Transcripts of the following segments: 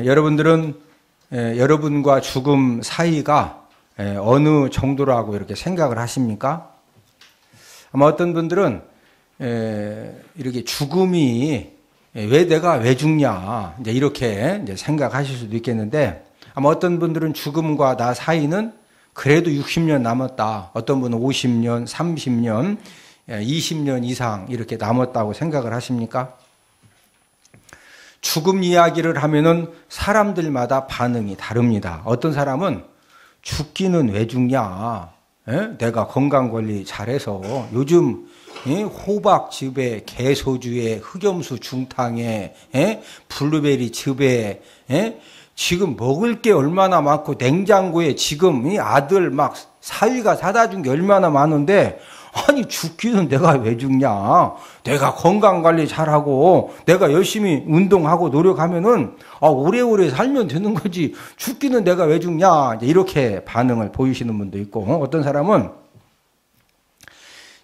여러분들은 여러분과 죽음 사이가 어느 정도라고 이렇게 생각을 하십니까? 아마 어떤 분들은 이렇게 죽음이 왜 내가 왜 죽냐 이렇게 이제 생각하실 수도 있겠는데, 아마 어떤 분들은 죽음과 나 사이는 그래도 60년 남았다, 어떤 분은 50년, 30년, 20년 이상 이렇게 남았다고 생각을 하십니까? 죽음 이야기를 하면은 사람들마다 반응이 다릅니다. 어떤 사람은 죽기는 왜 죽냐? 내가 건강관리 잘해서 요즘 호박즙에 개소주에 흑염수 중탕에 블루베리즙에 지금 먹을 게 얼마나 많고 냉장고에 지금 아들 막 사위가 사다 준 게 얼마나 많은데, 아니 죽기는 내가 왜 죽냐? 내가 건강관리 잘하고 내가 열심히 운동하고 노력하면은 오래오래 살면 되는 거지, 죽기는 내가 왜 죽냐? 이렇게 반응을 보이시는 분도 있고, 어떤 사람은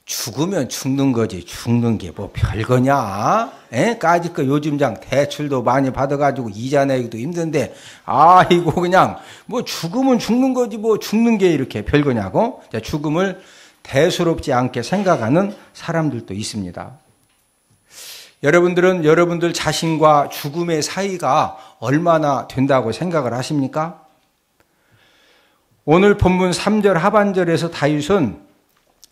죽으면 죽는 거지 죽는 게 뭐 별거냐? 까짓 거 요즘장 대출도 많이 받아가지고 이자 내기도 힘든데 이거 그냥 뭐 죽으면 죽는 거지 뭐 죽는 게 이렇게 별거냐고 죽음을 대수롭지 않게 생각하는 사람들도 있습니다. 여러분들은 여러분들 자신과 죽음의 사이가 얼마나 된다고 생각을 하십니까? 오늘 본문 3절 하반절에서 다윗은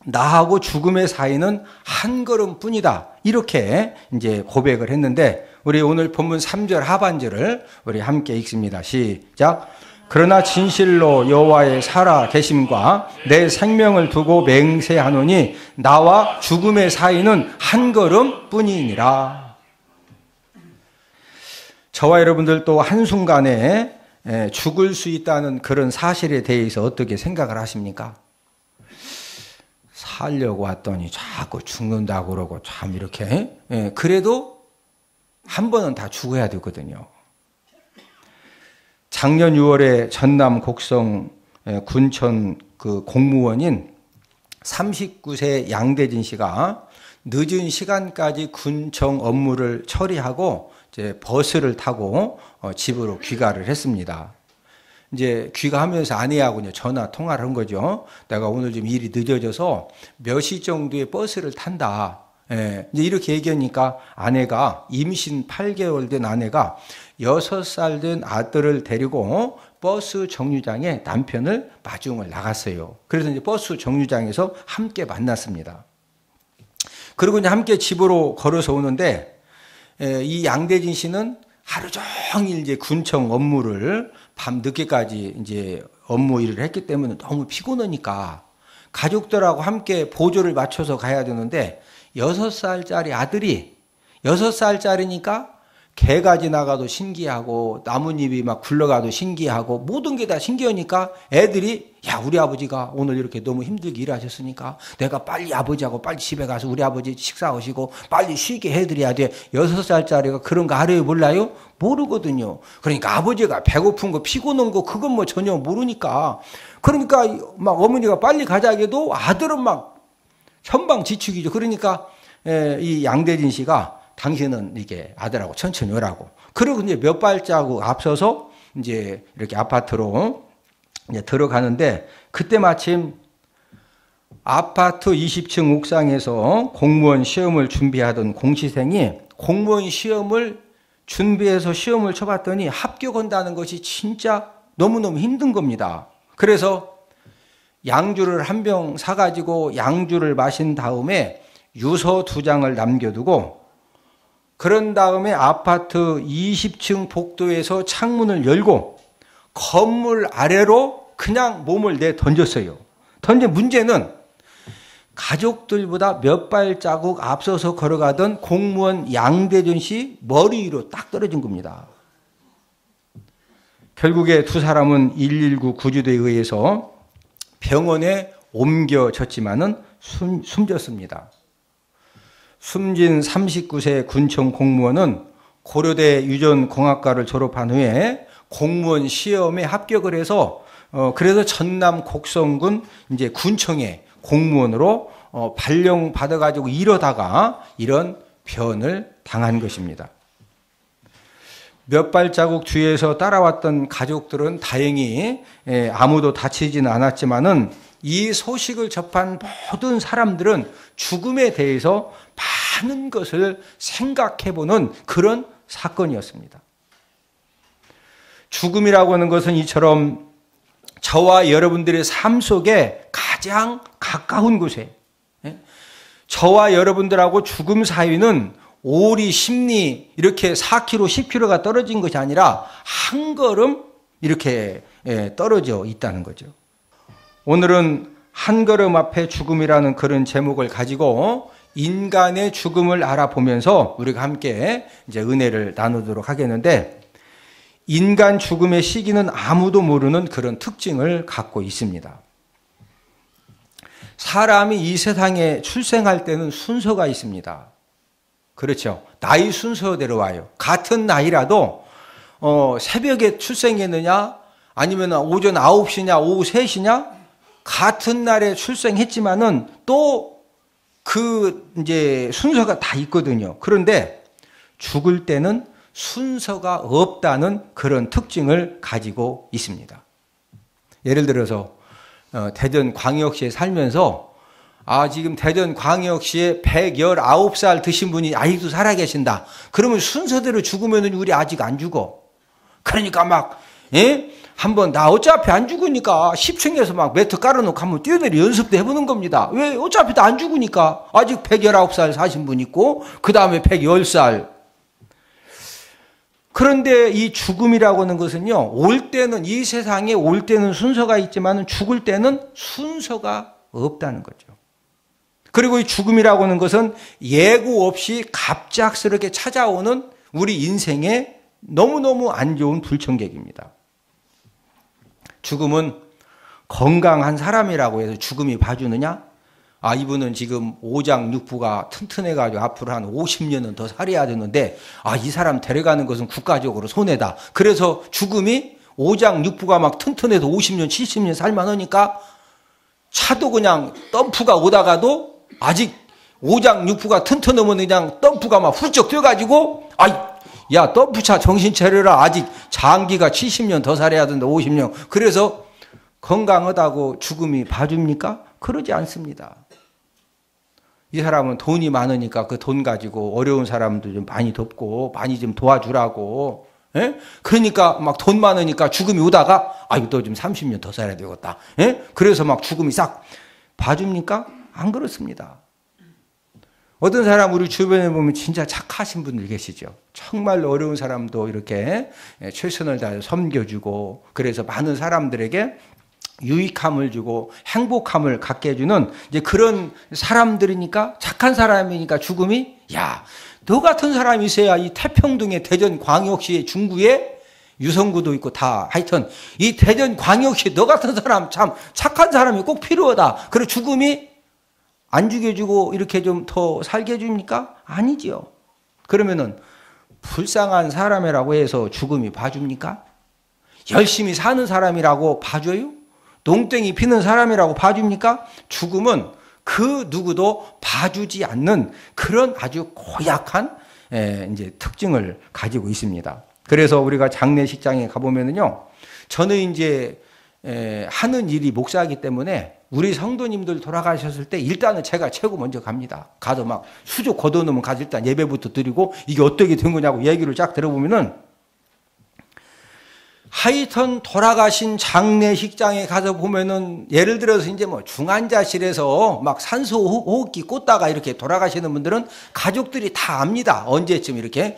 나하고 죽음의 사이는 한 걸음뿐이다, 이렇게 이제 고백을 했는데, 우리 오늘 본문 3절 하반절을 우리 함께 읽습니다. 시작. 그러나 진실로 여호와의 살아 계심과 내 생명을 두고 맹세하노니 나와 죽음의 사이는 한 걸음뿐이니라. 저와 여러분들 또 한순간에 죽을 수 있다는 그런 사실에 대해서 어떻게 생각을 하십니까? 살려고 왔더니 자꾸 죽는다고 그러고 참 이렇게 그래도 한 번은 다 죽어야 되거든요. 작년 6월에 전남 곡성 군청 그 공무원인 39세 양대진 씨가 늦은 시간까지 군청 업무를 처리하고 이제 버스를 타고 집으로 귀가를 했습니다. 이제 귀가하면서 아내하고 이제 전화 통화를 한 거죠. 내가 오늘 좀 일이 늦어져서 몇 시 정도에 버스를 탄다. 이제 이렇게 얘기하니까 아내가, 임신 8개월 된 아내가 6살 된 아들을 데리고 버스 정류장에 남편을 마중을 나갔어요. 그래서 이제 버스 정류장에서 함께 만났습니다. 그리고 이제 함께 집으로 걸어서 오는데, 이 양대진 씨는 하루 종일 이제 군청 업무를 밤 늦게까지 이제 업무 일을 했기 때문에 너무 피곤하니까 가족들하고 함께 보조를 맞춰서 가야 되는데, 6살짜리 아들이 6살짜리니까 개가 지나가도 신기하고 나뭇잎이 막 굴러가도 신기하고 모든 게 다 신기하니까 애들이, 야, 우리 아버지가 오늘 이렇게 너무 힘들게 일하셨으니까 내가 빨리 아버지하고 빨리 집에 가서 우리 아버지 식사하시고 빨리 쉬게 해드려야 돼. 6살짜리가 그런 거 알아요 몰라요? 모르거든요. 그러니까 아버지가 배고픈 거 피곤한 거 그건 뭐 전혀 모르니까, 그러니까 막 어머니가 빨리 가자 해도 아들은 막 천방지축이죠. 그러니까 이 양대진 씨가 당신은 이렇게 아들하고 천천히 오라고. 그리고 이제 몇 발자국 앞서서 이제 이렇게 아파트로 이제 들어가는데, 그때 마침 아파트 20층 옥상에서 공무원 시험을 준비하던 공시생이 공무원 시험을 준비해서 시험을 쳐봤더니 합격한다는 것이 진짜 너무너무 힘든 겁니다. 그래서 양주를 한 병 사가지고 양주를 마신 다음에 유서 2장을 남겨두고, 그런 다음에 아파트 20층 복도에서 창문을 열고 건물 아래로 그냥 몸을 내 던졌어요. 던진 문제는 가족들보다 몇 발자국 앞서서 걸어가던 공무원 양대준 씨 머리 위로 딱 떨어진 겁니다. 결국에 두 사람은 119 구조대에 의해서 병원에 옮겨졌지만은 숨졌습니다. 숨진 39세 군청 공무원은 고려대 유전공학과를 졸업한 후에 공무원 시험에 합격을 해서 그래서 전남 곡성군 이제 군청에 공무원으로 발령 받아가지고 이러다가 이런 변을 당한 것입니다. 몇 발자국 뒤에서 따라왔던 가족들은 다행히 아무도 다치지는 않았지만은 이 소식을 접한 모든 사람들은 죽음에 대해서 많은 것을 생각해보는 그런 사건이었습니다. 죽음이라고 하는 것은 이처럼 저와 여러분들의 삶 속에 가장 가까운 곳에, 저와 여러분들하고 죽음 사이는 오리, 십리 이렇게 4km, 10km가 떨어진 것이 아니라 한 걸음 이렇게 떨어져 있다는 거죠. 오늘은 한 걸음 앞에 죽음이라는 그런 제목을 가지고 인간의 죽음을 알아보면서 우리가 함께 이제 은혜를 나누도록 하겠는데, 인간 죽음의 시기는 아무도 모르는 그런 특징을 갖고 있습니다. 사람이 이 세상에 출생할 때는 순서가 있습니다. 그렇죠. 나이 순서대로 와요. 같은 나이라도 새벽에 출생했느냐 아니면 오전 9시냐 오후 3시냐 같은 날에 출생했지만은 또 그 이제 순서가 다 있거든요. 그런데 죽을 때는 순서가 없다는 그런 특징을 가지고 있습니다. 예를 들어서 대전광역시에 살면서 지금 대전광역시에 119살 드신 분이 아직도 살아계신다. 그러면 순서대로 죽으면 우리 아직 안 죽어. 그러니까 막 한번 나 어차피 안 죽으니까 10층에서 막 매트 깔아놓고 한번 뛰어내리 연습도 해보는 겁니다. 왜? 어차피 다 안 죽으니까. 아직 119살 사신 분 있고 그 다음에 110살. 그런데 이 죽음이라고 하는 것은요, 올 때는 이 세상에 올 때는 순서가 있지만 죽을 때는 순서가 없다는 거죠. 그리고 이 죽음이라고 하는 것은 예고 없이 갑작스럽게 찾아오는 우리 인생에 너무너무 안 좋은 불청객입니다. 죽음은 건강한 사람이라고 해서 죽음이 봐주느냐? 이분은 지금 오장육부가 튼튼해가지고 앞으로 한 50년은 더 살아야 되는데, 이 사람 데려가는 것은 국가적으로 손해다. 그래서 죽음이 오장육부가 막 튼튼해서 50년, 70년 살만하니까 차도 그냥 덤프가 오다가도 아직 오장육부가 튼튼하면 그냥 덤프가 막 훌쩍 뛰어가지고, 야, 덤프차 정신 차려라. 아직 장기가 70년 더 살아야 된다, 50년. 그래서 건강하다고 죽음이 봐줍니까? 그러지 않습니다. 이 사람은 돈이 많으니까 그 돈 가지고 어려운 사람도 좀 많이 돕고 많이 좀 도와주라고. 그러니까 막 돈 많으니까 죽음이 오다가 너 좀 30년 더 살아야 되겠다. 그래서 막 죽음이 싹 봐줍니까? 안 그렇습니다. 어떤 사람 우리 주변에 보면 진짜 착하신 분들 계시죠. 정말 어려운 사람도 이렇게 최선을 다해 섬겨주고, 그래서 많은 사람들에게 유익함을 주고 행복함을 갖게 해주는 이제 그런 사람들이니까, 착한 사람이니까 죽음이, 너 같은 사람이 있어야 이 태평동에 대전광역시의 중구에 유성구도 있고 다 하여튼 이 대전광역시 너 같은 사람, 참 착한 사람이 꼭 필요하다. 그리고 죽음이 안 죽여주고 이렇게 좀 더 살게 해줍니까? 아니지요. 그러면은 불쌍한 사람이라고 해서 죽음이 봐줍니까? 열심히 사는 사람이라고 봐줘요? 농땡이 피는 사람이라고 봐줍니까? 죽음은 그 누구도 봐주지 않는 그런 아주 고약한 이제 특징을 가지고 있습니다. 그래서 우리가 장례식장에 가보면은요, 저는 이제 하는 일이 목사이기 때문에 우리 성도님들 돌아가셨을 때 일단은 제가 최고 먼저 갑니다. 가서 막 수조 걷어놓으면 가서 일단 예배부터 드리고 이게 어떻게 된 거냐고 얘기를 쫙 들어보면은, 하여튼 돌아가신 장례식장에 가서 보면은 예를 들어서 이제 뭐 중환자실에서 막 산소 호흡기 꽂다가 이렇게 돌아가시는 분들은 가족들이 다 압니다. 언제쯤 이렇게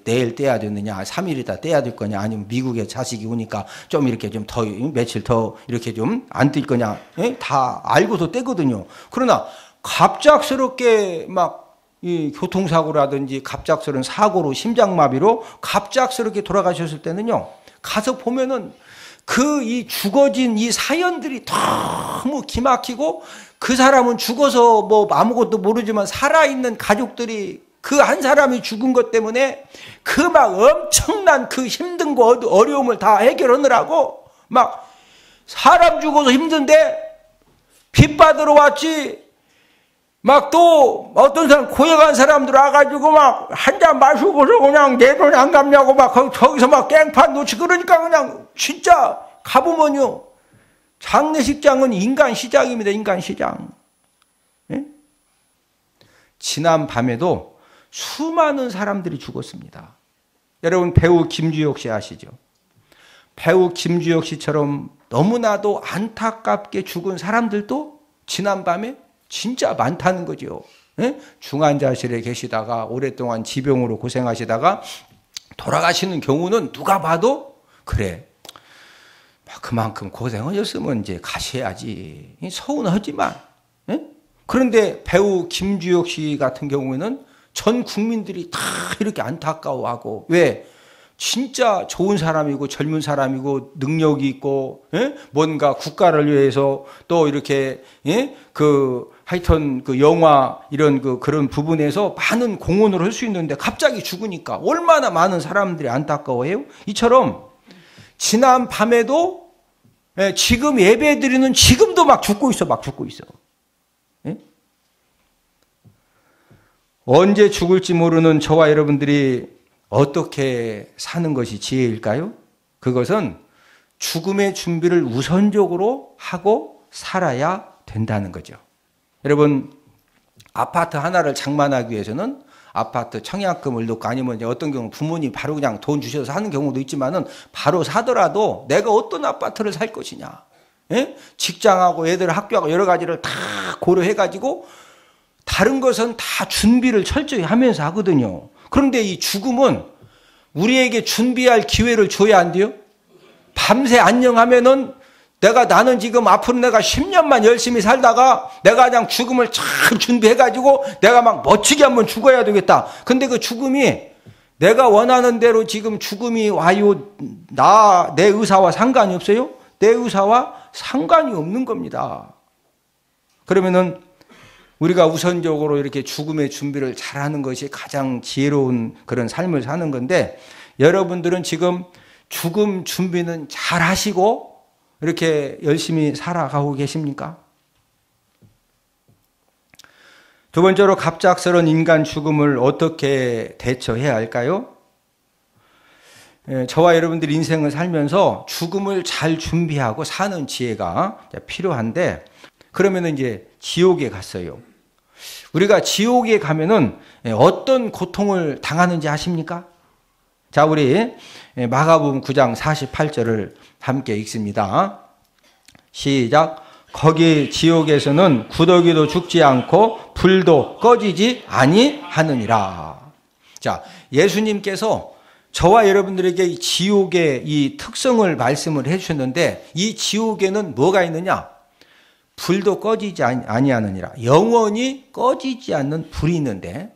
내일 떼야 되느냐, 3일이다 떼야 될 거냐, 아니면 미국에 자식이 오니까 좀 이렇게 좀 더 며칠 더 이렇게 좀 안 뛸 거냐, 다 알고서 떼거든요. 그러나 갑작스럽게 막 이 교통사고라든지 갑작스러운 사고로 심장마비로 갑작스럽게 돌아가셨을 때는요, 가서 보면은 이 죽어진 이 사연들이 너무 기막히고, 그 사람은 죽어서 뭐 아무것도 모르지만 살아있는 가족들이 그 한 사람이 죽은 것 때문에 그 막 엄청난 그 힘든 거 어려움을 다 해결하느라고 막 사람 죽어서 힘든데 빚 받으러 왔지 막 또 어떤 사람 고액한 사람들 와가지고 막 한 잔 마시고서 그냥 내 돈 안 갚냐고 막 거기서 막 깽판 놓치 그러니까 그냥 진짜 가보면요. 장례식장은 인간 시장입니다. 인간 시장. 예? 지난 밤에도 수많은 사람들이 죽었습니다. 여러분 배우 김주혁 씨 아시죠? 배우 김주혁 씨처럼 너무나도 안타깝게 죽은 사람들도 지난 밤에 진짜 많다는 거죠. 예? 중환자실에 계시다가 오랫동안 지병으로 고생하시다가 돌아가시는 경우는 누가 봐도 그래. 그만큼 고생하셨으면 이제 가셔야지. 서운하지만. 예? 그런데 배우 김주혁 씨 같은 경우에는 전 국민들이 다 이렇게 안타까워하고 왜? 진짜 좋은 사람이고 젊은 사람이고 능력이 있고 예? 뭔가 국가를 위해서 또 이렇게 예? 하여튼 영화 이런 그런 부분에서 많은 공헌을 할 수 있는데 갑자기 죽으니까 얼마나 많은 사람들이 안타까워해요. 이처럼 지난 밤에도 예? 지금 예배드리는 지금도 막 죽고 있어. 예? 언제 죽을지 모르는 저와 여러분들이 어떻게 사는 것이 지혜일까요? 그것은 죽음의 준비를 우선적으로 하고 살아야 된다는 거죠. 여러분, 아파트 하나를 장만하기 위해서는 아파트 청약금을 넣고 아니면 어떤 경우 부모님이 바로 그냥 돈 주셔서 사는 경우도 있지만은 바로 사더라도 내가 어떤 아파트를 살 것이냐. 예? 직장하고 애들 학교하고 여러 가지를 다 고려해가지고 다른 것은 다 준비를 철저히 하면서 하거든요. 그런데 이 죽음은 우리에게 준비할 기회를 줘야 안 돼요? 밤새 안녕하면은 나는 지금 앞으로 내가 10년만 열심히 살다가 내가 그냥 죽음을 잘 준비해가지고 내가 막 멋지게 한번 죽어야 되겠다. 근데 그 죽음이 내가 원하는 대로 지금 죽음이 와요. 내 의사와 상관이 없어요? 내 의사와 상관이 없는 겁니다. 그러면은 우리가 우선적으로 이렇게 죽음의 준비를 잘하는 것이 가장 지혜로운 그런 삶을 사는 건데 여러분들은 지금 죽음 준비는 잘 하시고 이렇게 열심히 살아가고 계십니까? 두 번째로 갑작스러운 인간 죽음을 어떻게 대처해야 할까요? 저와 여러분들 인생을 살면서 죽음을 잘 준비하고 사는 지혜가 필요한데 그러면 이제 지옥에 갔어요. 우리가 지옥에 가면은 어떤 고통을 당하는지 아십니까? 자, 우리 마가복음 9장 48절을 함께 읽습니다. 시작. 거기 지옥에서는 구더기도 죽지 않고 불도 꺼지지 아니하느니라. 자, 예수님께서 저와 여러분들에게 이 지옥의 이 특성을 말씀을 해주셨는데 이 지옥에는 뭐가 있느냐? 불도 꺼지지 아니하느니라. 영원히 꺼지지 않는 불이 있는데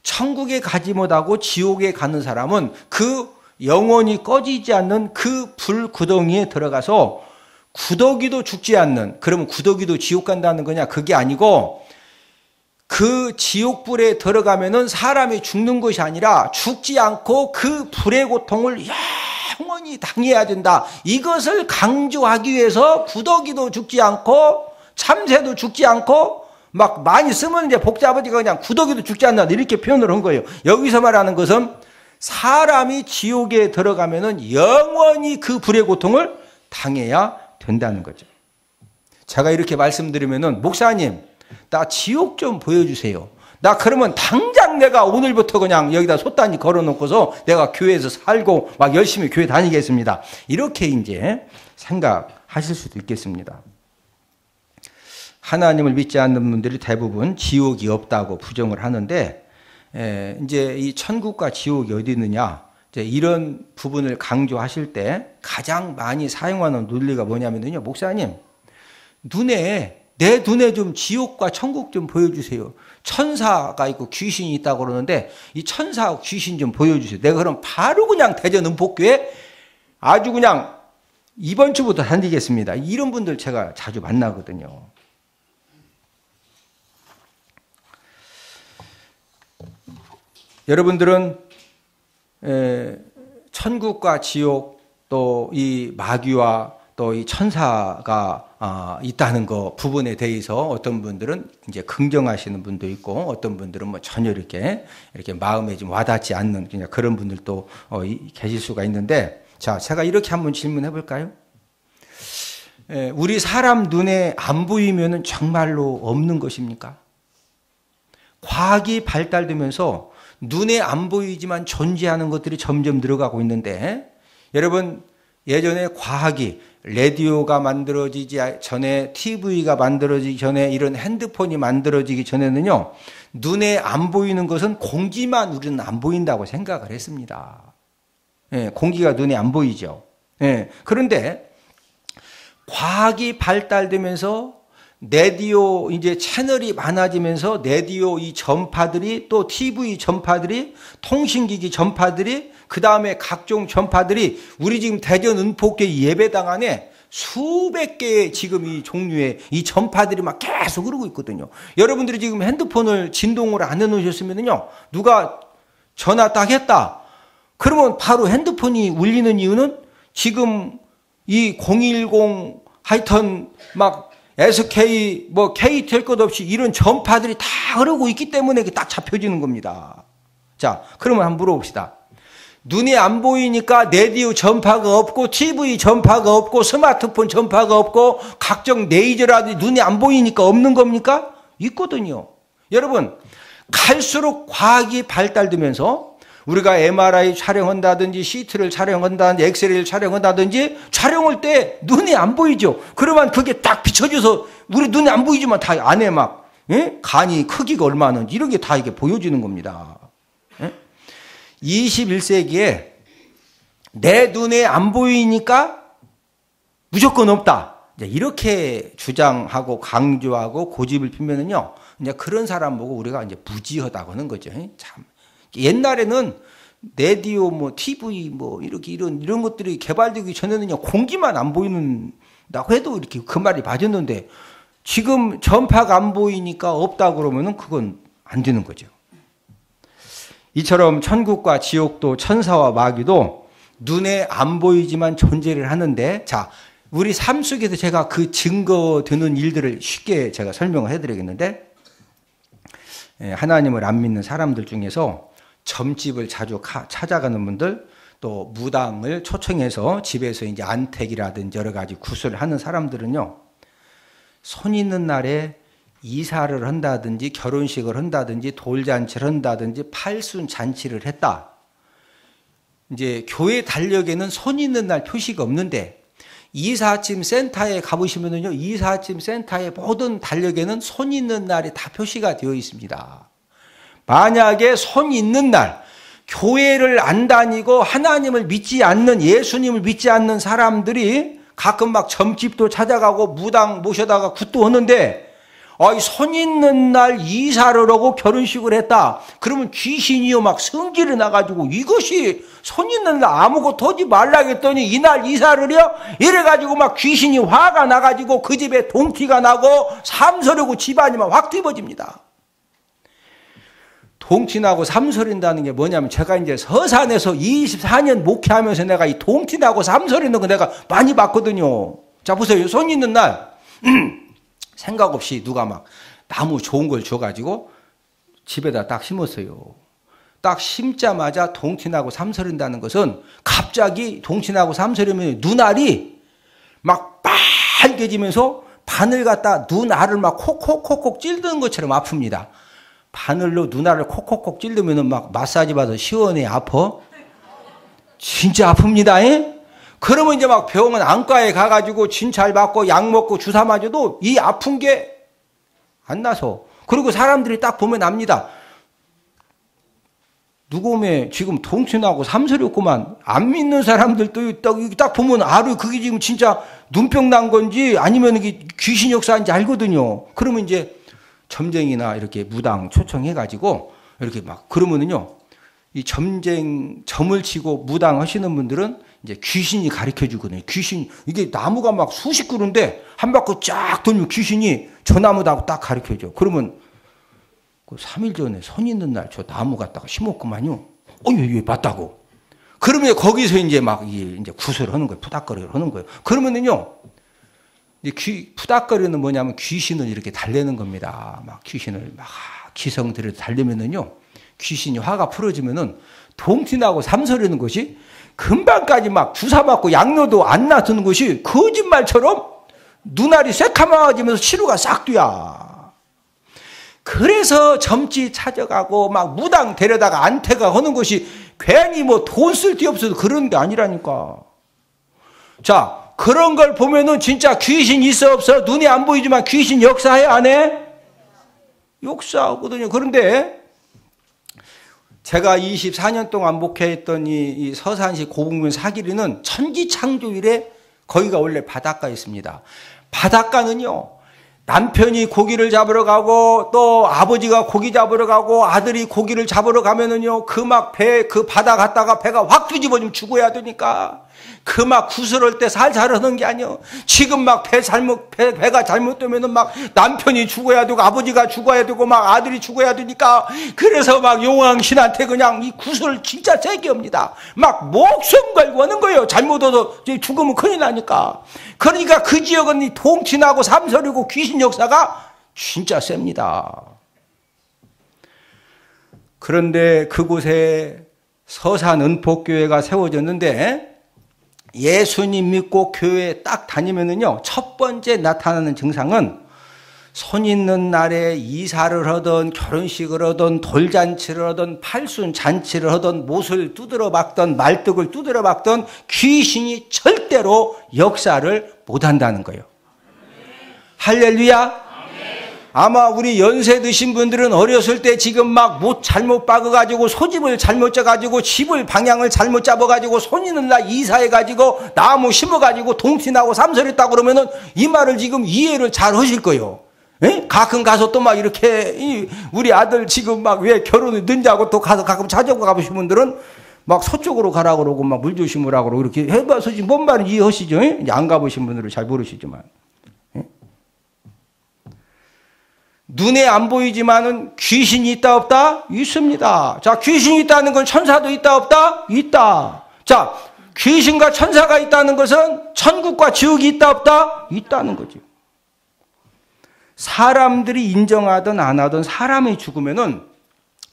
천국에 가지 못하고 지옥에 가는 사람은 그 영원히 꺼지지 않는 그 불 구덩이에 들어가서 구더기도 죽지 않는, 그러면 구더기도 지옥 간다는 거냐? 그게 아니고 그 지옥불에 들어가면은 사람이 죽는 것이 아니라 죽지 않고 그 불의 고통을 영원히 당해야 된다. 이것을 강조하기 위해서 구더기도 죽지 않고 참새도 죽지 않고 막 많이 쓰면 이제 복잡하지가 그냥 구더기도 죽지 않는다 이렇게 표현을 한 거예요. 여기서 말하는 것은 사람이 지옥에 들어가면은 영원히 그 불의 고통을 당해야 된다는 거죠. 제가 이렇게 말씀드리면은 목사님 나 지옥 좀 보여주세요. 나 그러면 당장 내가 오늘부터 그냥 여기다 솥단지 걸어놓고서 내가 교회에서 살고 막 열심히 교회 다니겠습니다. 이렇게 이제 생각하실 수도 있겠습니다. 하나님을 믿지 않는 분들이 대부분 지옥이 없다고 부정을 하는데 이제 이 천국과 지옥이 어디 있느냐 이제 이런 부분을 강조하실 때 가장 많이 사용하는 논리가 뭐냐면요, 목사님 내 눈에 좀 지옥과 천국 좀 보여주세요. 천사가 있고 귀신이 있다고 그러는데 이 천사하고 귀신 좀 보여주세요. 내가 그럼 바로 그냥 대전 은폭교회 아주 그냥 이번 주부터 다니겠습니다. 이런 분들 제가 자주 만나거든요. 여러분들은 천국과 지옥 또 이 마귀와 또 이 천사가 있다는 거 부분에 대해서 어떤 분들은 이제 긍정하시는 분도 있고 어떤 분들은 뭐 전혀 이렇게 마음에 좀 와닿지 않는 그냥 그런 분들도 계실 수가 있는데, 자, 제가 이렇게 한번 질문해 볼까요? 우리 사람 눈에 안 보이면은 정말로 없는 것입니까? 과학이 발달되면서 눈에 안 보이지만 존재하는 것들이 점점 늘어가고 있는데, 여러분 예전에 과학이 라디오가 만들어지기 전에, TV가 만들어지기 전에, 이런 핸드폰이 만들어지기 전에는요, 눈에 안 보이는 것은 공기만 우리는 안 보인다고 생각을 했습니다. 공기가 눈에 안 보이죠. 그런데 과학이 발달되면서 라디오 이제 채널이 많아지면서 라디오 이 전파들이, 또 TV 전파들이, 통신기기 전파들이, 그 다음에 각종 전파들이 우리 지금 대전 은폭교 예배당 안에 수백 개의 지금 이 종류의 이 전파들이 막 계속 흐르고 있거든요. 여러분들이 지금 핸드폰을 진동을 안 해놓으셨으면요, 누가 전화 딱 했다 그러면 바로 핸드폰이 울리는 이유는 지금 이 010 하여튼 막 SK 뭐 KT 할 것 없이 이런 전파들이 다 흐르고 있기 때문에 딱 잡혀지는 겁니다. 자, 그러면 한번 물어봅시다. 눈이 안 보이니까 라디오 전파가 없고 TV 전파가 없고 스마트폰 전파가 없고 각종 레이저라든지 눈이 안 보이니까 없는 겁니까? 있거든요. 여러분, 갈수록 과학이 발달되면서 우리가 MRI 촬영한다든지 CT를 촬영한다든지 엑스레이를 촬영한다든지 촬영할 때 눈이 안 보이죠. 그러면 그게 딱 비춰져서 우리 눈이 안 보이지만 다 안에 막 간이 크기가 얼마나 이런 게 다 이게 보여지는 겁니다. 21세기에 내 눈에 안 보이니까 무조건 없다, 이렇게 주장하고 강조하고 고집을 피면은요, 이제 그런 사람 보고 우리가 이제 무지하다고 하는 거죠. 참. 옛날에는 라디오 뭐 TV 뭐 이렇게 이런 것들이 개발되기 전에는요, 공기만 안 보이는다고 해도 이렇게 그 말이 맞았는데, 지금 전파가 안 보이니까 없다고 그러면은 그건 안 되는 거죠. 이처럼 천국과 지옥도 천사와 마귀도 눈에 안 보이지만 존재를 하는데, 자, 우리 삶 속에서 제가 그 증거 되는 일들을 쉽게 제가 설명을 해드리겠는데, 하나님을 안 믿는 사람들 중에서 점집을 자주 찾아가는 분들, 또 무당을 초청해서 집에서 이제 안택이라든지 여러 가지 구슬을 하는 사람들은요, 손 있는 날에 이사를 한다든지 결혼식을 한다든지 돌잔치를 한다든지 팔순 잔치를 했다. 이제 교회 달력에는 손 있는 날 표시가 없는데 이사짐 센터에 가보시면은요, 이사짐 센터의 모든 달력에는 손 있는 날이 다 표시가 되어 있습니다. 만약에 손 있는 날, 교회를 안 다니고 하나님을 믿지 않는, 예수님을 믿지 않는 사람들이 가끔 막 점집도 찾아가고 무당 모셔다가 굿도 하는데, 손 있는 날 이사를 하고 결혼식을 했다. 그러면 귀신이요 막 성질이 나가지고 이것이 손 있는 날 아무것도 하지 말라 했더니 이날 이사를 해요? 이래가지고 막 귀신이 화가 나가지고 그 집에 동티가 나고 삼설이고 집안이 막 확 뒤집어집니다. 동티나고 삼설인다는 게 뭐냐면, 제가 이제 서산에서 24년 목회하면서 내가 이 동티나고 삼설이는 거 내가 많이 봤거든요. 자, 보세요. 손 있는 날 생각 없이 누가 막 나무 좋은 걸 줘가지고 집에다 딱 심었어요. 딱 심자마자 동티나고 삼설인다는 것은 갑자기 동티나고 삼설이면 눈알이 막 빨개지면서 바늘 갖다 눈알을 막 콕콕콕콕 찔드는 것처럼 아픕니다. 바늘로 눈알을 콕콕콕 찔르면 막 마사지 받아서 시원해. 아파. 진짜 아픕니다. 그러면 이제 막 병원 안과에 가가지고 진찰 받고 약 먹고 주사 맞아도 이 아픈 게 안 나서. 그리고 사람들이 딱 보면 압니다. 누구면 지금 동치나고 삼설이 없구만. 안 믿는 사람들도 딱 보면 알아요. 그게 지금 진짜 눈병 난 건지 아니면 이게 귀신 역사인지 알거든요. 그러면 이제 점쟁이나 이렇게 무당 초청해가지고 이렇게 막 그러면은요, 이 점을 치고 무당 하시는 분들은 이제 귀신이 가르쳐 주거든요. 귀신, 이게 나무가 막 수십 그루인데 한 바퀴 쫙 돌면 귀신이 저 나무다고 딱 가르쳐 줘. 그러면 그 3일 전에 손 있는 날 저 나무 갖다가 심었구만요. 예, 맞다고. 그러면 거기서 이제 막 이제 구슬을 하는 거예요. 푸닥거리를 하는 거예요. 그러면은요, 푸닥거리는 뭐냐면 귀신을 이렇게 달래는 겁니다. 막 귀신을 막 기성 들여 달래면은요, 귀신이 화가 풀어지면은 동티나고 삼서리는 것이 금방까지 막 주사 맞고 양료도 안 놔두는 것이 거짓말처럼 눈알이 새카마지면서 치료가 싹 뛰야. 그래서 점집 찾아가고 막 무당 데려다가 안태가 하는 것이 괜히 뭐 돈 쓸 데 없어도 그런 게 아니라니까. 자, 그런 걸 보면은 진짜 귀신 있어 없어? 눈이 안 보이지만 귀신 역사해 안 해? 역사하거든요. 그런데 제가 24년 동안 목회했던 이 서산시 고봉군 사기리는 천지창조일에 거기가 원래 바닷가에 있습니다. 바닷가는요, 남편이 고기를 잡으러 가고 또 아버지가 고기 잡으러 가고 아들이 고기를 잡으러 가면은요, 그 막 그 바다 갔다가 배가 확 뒤집어지면 죽어야 되니까 그 막 구슬할 때 살살 하는 게 아니요. 지금 막 배가 잘못되면은 막 남편이 죽어야 되고 아버지가 죽어야 되고 막 아들이 죽어야 되니까 그래서 막 용왕신한테 그냥 이 구슬을 진짜 세게 합니다. 막 목숨 걸고 하는 거예요. 잘못해서 죽으면 큰일 나니까. 그러니까 그 지역은 이 동친하고 삼설이고 귀신 역사가 진짜 셉니다. 그런데 그곳에 서산 은폭교회가 세워졌는데 예수님 믿고 교회에 딱 다니면은요, 첫 번째 나타나는 증상은 손 있는 날에 이사를 하던 결혼식을 하던 돌잔치를 하던 팔순잔치를 하던 못을 두드려 박던 말뚝을 두드려 박던 귀신이 절대로 역사를 못한다는 거예요. 할렐루야. 아마 우리 연세 드신 분들은 어렸을 때 지금 막 못 잘못 박아가지고 소집을 잘못 쪄가지고 집을 방향을 잘못 잡아가지고 손 있는 날 이사해가지고 나무 심어가지고 동티나고 삼설했다고 그러면은 이 말을 지금 이해를 잘 하실 거예요. 에? 가끔 가서 또 막 이렇게 우리 아들 지금 막 왜 결혼을 늦냐고 또 가서 가끔 찾아보고 가보신 분들은 막 서쪽으로 가라고 그러고 막 물 조심하라고 그러고 이렇게 해봐서 지금 뭔 말인지 이해하시죠? 에? 안 가보신 분들은 잘 모르시지만. 눈에 안 보이지만은 귀신이 있다 없다? 있습니다. 자, 귀신이 있다는 건 천사도 있다 없다? 있다. 자, 귀신과 천사가 있다는 것은 천국과 지옥이 있다 없다? 있다는 거죠. 사람들이 인정하든 안 하든 사람이 죽으면은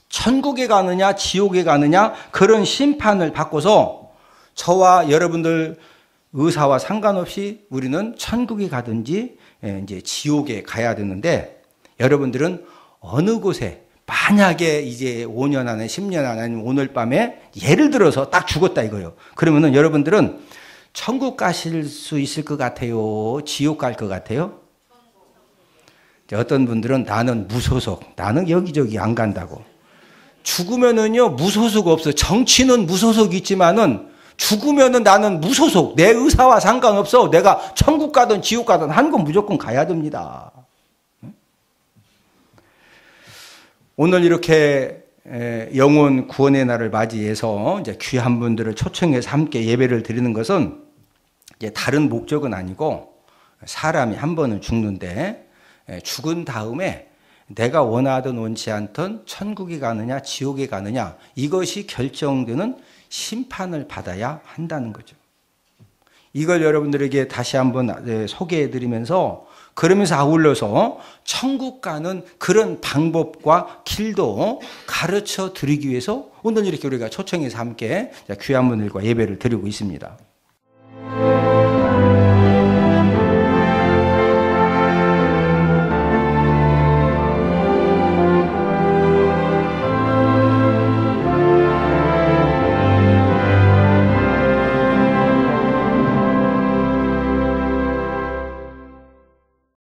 천국에 가느냐 지옥에 가느냐 그런 심판을 받고서 저와 여러분들 의사와 상관없이 우리는 천국에 가든지 이제 지옥에 가야 되는데, 여러분들은 어느 곳에 만약에 이제 5년 안에 10년 안에 아니면 오늘 밤에 예를 들어서 딱 죽었다 이거예요. 그러면은 여러분들은 천국 가실 수 있을 것 같아요? 지옥 갈 것 같아요? 어떤 분들은 나는 무소속, 나는 여기저기 안 간다고. 죽으면은요, 무소속 없어. 정치는 무소속 있지만은 죽으면은 나는 무소속, 내 의사와 상관없어. 내가 천국 가든 지옥 가든 한 건 무조건 가야 됩니다. 오늘 이렇게 영혼 구원의 날을 맞이해서 이제 귀한 분들을 초청해서 함께 예배를 드리는 것은 이제 다른 목적은 아니고, 사람이 한 번은 죽는데 죽은 다음에 내가 원하든 원치 않든 천국에 가느냐 지옥에 가느냐 이것이 결정되는 심판을 받아야 한다는 거죠. 이걸 여러분들에게 다시 한번 소개해 드리면서, 그러면서 아울러서 천국 가는 그런 방법과 길도 가르쳐 드리기 위해서 오늘 이렇게 우리가 초청해서 함께 귀한 분들과 예배를 드리고 있습니다.